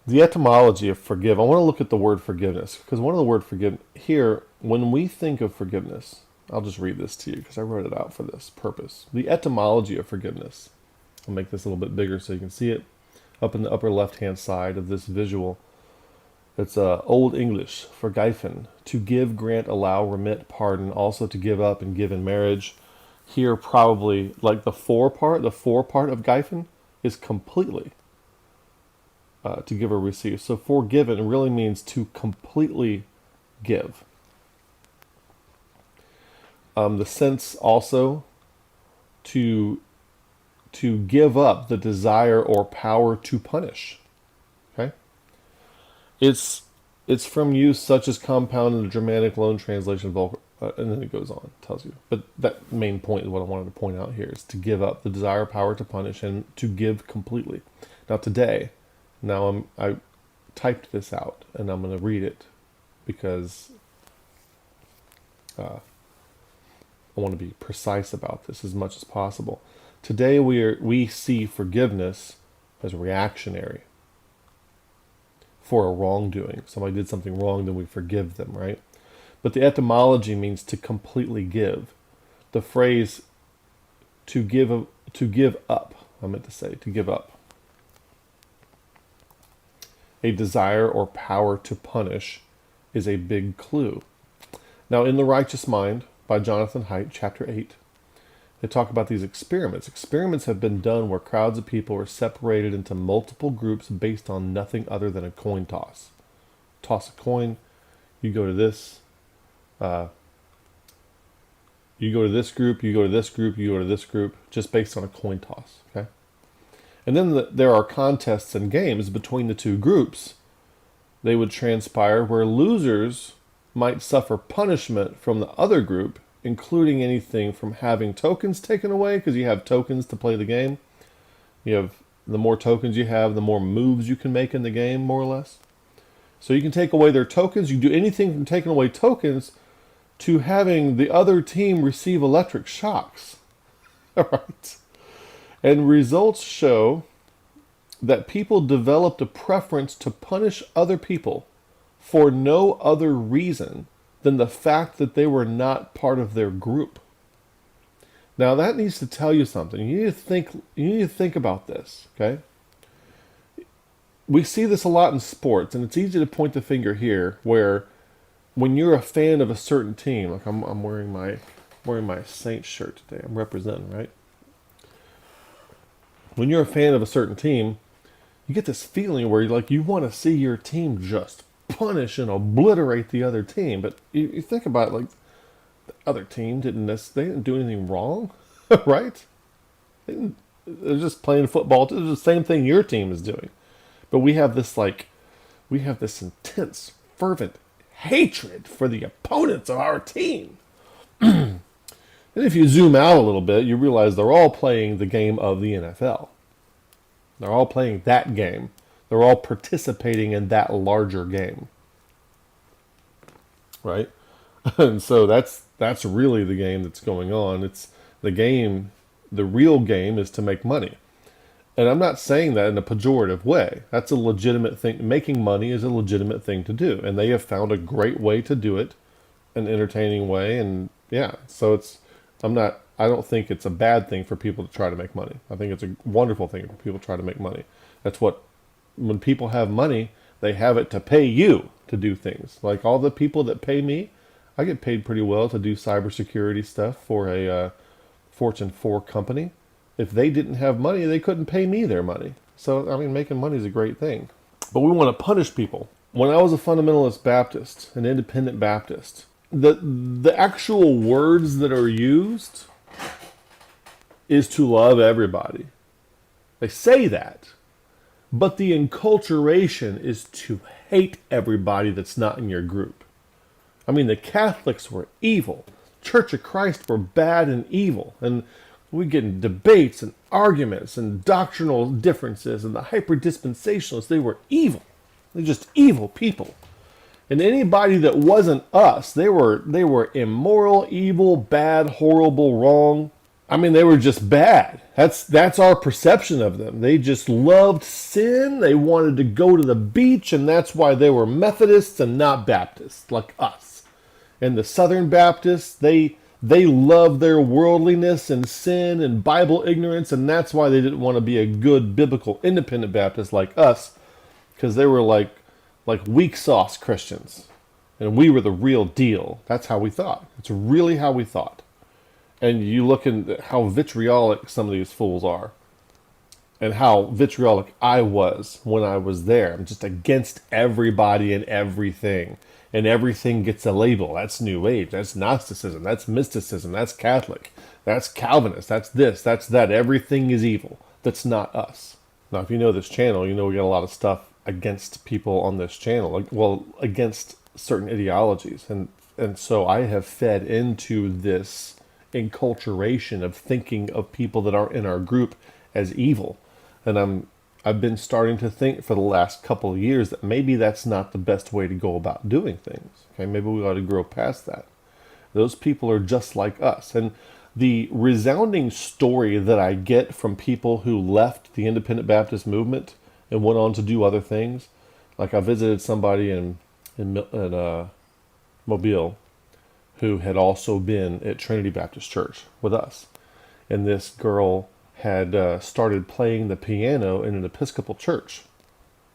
The etymology of forgive. I want to look at the word forgiveness because one of the word forgive here, when we think of forgiveness, I'll just read this to you because I wrote it out for this purpose. The etymology of forgiveness. I'll make this a little bit bigger so you can see it up in the upper left-hand side of this visual. It's Old English, vergeifen, to give, grant, allow, remit, pardon, also to give up and give in marriage. Here probably, like the for part of geifen is completely to give or receive. So forgiven really means to completely give. The sense also to give up the desire or power to punish. Okay? It's from use such as compound in the Germanic loan translation of and then it goes on, tells you. But that main point is what I wanted to point out here is to give up the desire, power to punish, and to give completely. Now today, I typed this out and I'm going to read it because I want to be precise about this as much as possible. Today we see forgiveness as reactionary for a wrongdoing. Somebody did something wrong, then we forgive them, right? But the etymology means to completely give. The phrase to give up, I meant to say, to give up. A desire or power to punish is a big clue. Now, in The Righteous Mind by Jonathan Haidt, chapter 8, they talk about these experiments. Experiments have been done where crowds of people are separated into multiple groups based on nothing other than a coin toss. Toss a coin, you go to this, you go to this group, you go to this group, you go to this group, just based on a coin toss, okay? And then there are contests and games between the two groups. They would transpire where losers might suffer punishment from the other group, including anything from having tokens taken away, because you have tokens to play the game. You have, the more tokens you have, the more moves you can make in the game, more or less. So you can take away their tokens. You can do anything from taking away tokens to having the other team receive electric shocks. All right. And results show that people developed a preference to punish other people for no other reason than the fact that they were not part of their group. Now that needs to tell you something. You need to think about this, okay? We see this a lot in sports, and it's easy to point the finger here where when you're a fan of a certain team, like I'm wearing my Saints shirt today. I'm representing, right? When you're a fan of a certain team, you get this feeling where you want to see your team just punish and obliterate the other team. But you think about it, like the other team they didn't do anything wrong, right? They're just playing football. It's the same thing your team is doing. But we have this intense, fervent hatred for the opponents of our team. And if you zoom out a little bit, you realize they're all playing the game of the NFL. They're all playing that game. They're all participating in that larger game. Right? And so that's really the game that's going on. It's the game, the real game is to make money. And I'm not saying that in a pejorative way. That's a legitimate thing. Making money is a legitimate thing to do. And they have found a great way to do it, an entertaining way. And yeah, so I don't think it's a bad thing for people to try to make money. I think it's a wonderful thing for people to try to make money. When people have money, they have it to pay you to do things. Like all the people that pay me, I get paid pretty well to do cybersecurity stuff for a Fortune 4 company. If they didn't have money, they couldn't pay me their money. So, I mean, making money is a great thing. But we want to punish people. When I was a fundamentalist Baptist, an independent Baptist, the actual words that are used is to love everybody. They say that. But the enculturation is to hate everybody that's not in your group. I mean, the Catholics were evil. Church of Christ were bad and evil. And we get in debates and arguments and doctrinal differences, and the hyper-dispensationalists, they were evil. They're just evil people. And anybody that wasn't us, they were immoral, evil, bad, horrible, wrong. I mean, they were just bad. That's our perception of them. They just loved sin. They wanted to go to the beach, and that's why they were Methodists and not Baptists like us. And the Southern Baptists, they loved their worldliness and sin and Bible ignorance, and that's why they didn't want to be a good biblical independent Baptist like us, because they were like weak sauce Christians, and we were the real deal. That's how we thought. It's really how we thought. And you look at how vitriolic some of these fools are, and how vitriolic I was when I was there. I'm just against everybody and everything. And everything gets a label. That's New Age. That's Gnosticism. That's mysticism. That's Catholic. That's Calvinist. That's this. That's that. Everything is evil. That's not us. Now, if you know this channel, you know we got a lot of stuff against people on this channel. Well, against certain ideologies. And so I have fed into this enculturation of thinking of people that are in our group as evil. And I've been starting to think for the last couple of years that maybe that's not the best way to go about doing things. Okay, maybe we ought to grow past that. Those people are just like us. And the resounding story that I get from people who left the Independent Baptist movement and went on to do other things, like I visited somebody in Mobile who had also been at Trinity Baptist Church with us. And this girl had started playing the piano in an Episcopal church,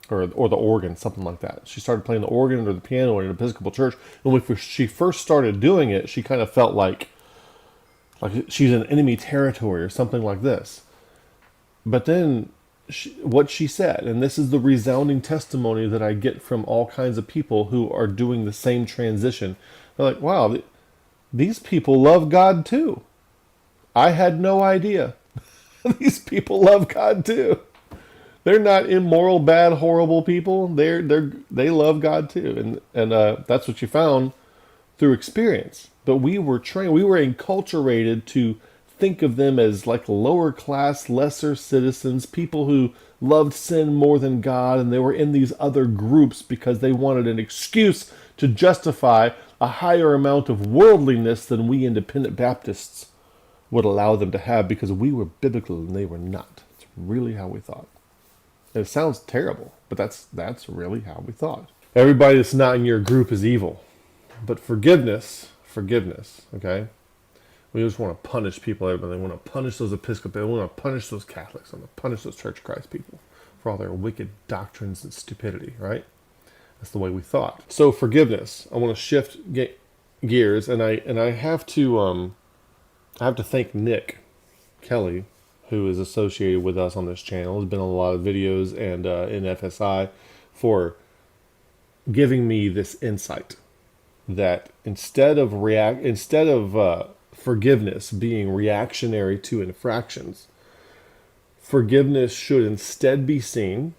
or the organ, something like that. She started playing the organ or the piano in an Episcopal church. And when she first started doing it, she kind of felt like she's in enemy territory or something like this. But then what she said, and this is the resounding testimony that I get from all kinds of people who are doing the same transition. They're like, wow, these people love God too. I had no idea. These people love God too. They're not immoral, bad, horrible people. They love God too, and that's what you found through experience. But we were trained, we were enculturated to think of them as like lower class, lesser citizens, people who loved sin more than God, and they were in these other groups because they wanted an excuse to justify a higher amount of worldliness than we Independent Baptists would allow them to have, because we were biblical and they were not. It's really how we thought. And it sounds terrible, but that's really how we thought. Everybody that's not in your group is evil. But forgiveness, okay? We just want to punish people. Everybody. They want to punish those Episcopal. They want to punish those Catholics. They want to punish those Church of Christ people for all their wicked doctrines and stupidity, right? That's the way we thought. So forgiveness. I want to shift gears, and I have to thank Nick Kelly, who is associated with us on this channel. Has been on a lot of videos and in FSI, for giving me this insight that instead of forgiveness being reactionary to infractions, forgiveness should instead be seen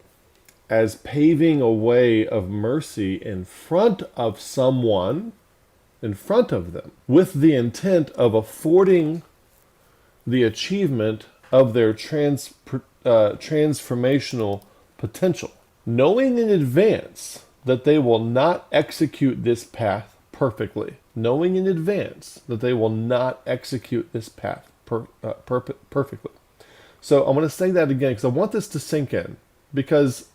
as paving a way of mercy in front of someone, in front of them, with the intent of affording the achievement of their transformational potential, knowing in advance that they will not execute this path perfectly, knowing in advance that they will not execute this path perfectly. So I'm going to say that again because I want this to sink in, because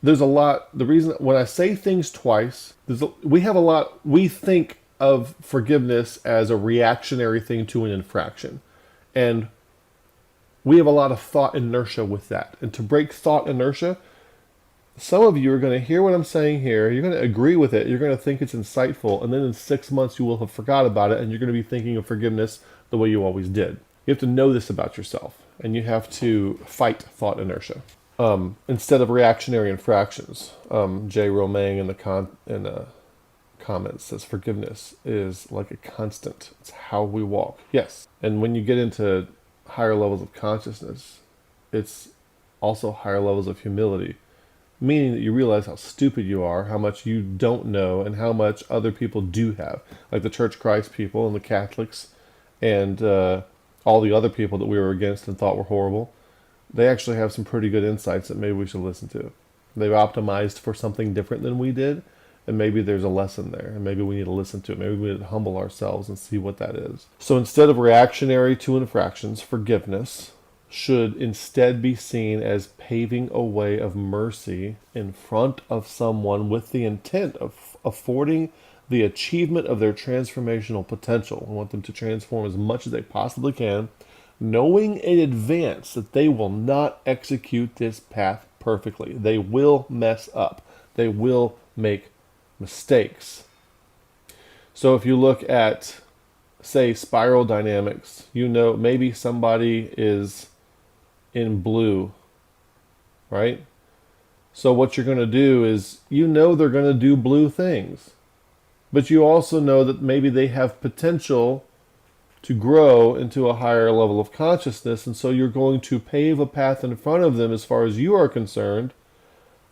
there's a lot. The reason when I say things twice, we think of forgiveness as a reactionary thing to an infraction, and we have a lot of thought inertia with that. And to break thought inertia, some of you are going to hear what I'm saying here. You're going to agree with it. You're going to think it's insightful. And then in 6 months, you will have forgot about it. And you're going to be thinking of forgiveness the way you always did. You have to know this about yourself. And you have to fight thought inertia. Instead of reactionary infractions. Jay Romang in the comments says forgiveness is like a constant. It's how we walk. Yes. And when you get into higher levels of consciousness, it's also higher levels of humility. Meaning that you realize how stupid you are, how much you don't know, and how much other people do have. Like the Church of Christ people and the Catholics and all the other people that we were against and thought were horrible. They actually have some pretty good insights that maybe we should listen to. They've optimized for something different than we did, And maybe there's a lesson there, and maybe we need to listen to it. Maybe we need to humble ourselves and see what that is. So instead of reactionary to infractions, forgiveness should instead be seen as paving a way of mercy in front of someone with the intent of affording the achievement of their transformational potential. We want them to transform as much as they possibly can, knowing in advance that they will not execute this path perfectly. They will mess up. They will make mistakes. So if you look at, say, spiral dynamics, maybe somebody is in blue, right? So what you're going to do is, they're going to do blue things, but you also know that maybe they have potential to grow into a higher level of consciousness, and so you're going to pave a path in front of them as far as you are concerned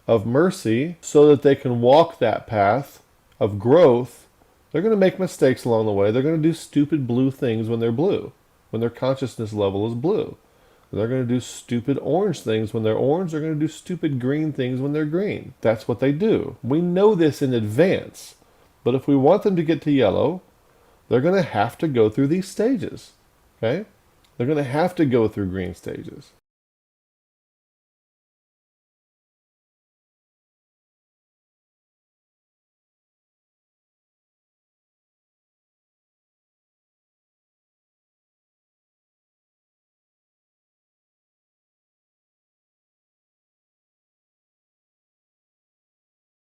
of mercy so that they can walk that path of growth. They're going to make mistakes along the way. They're going to do stupid blue things when they're blue, when their consciousness level is blue. They're going to do stupid orange things when they're orange. They're going to do stupid green things when they're green. That's what they do. We know this in advance. But if we want them to get to yellow, they're going to have to go through these stages. Okay? They're going to have to go through green stages.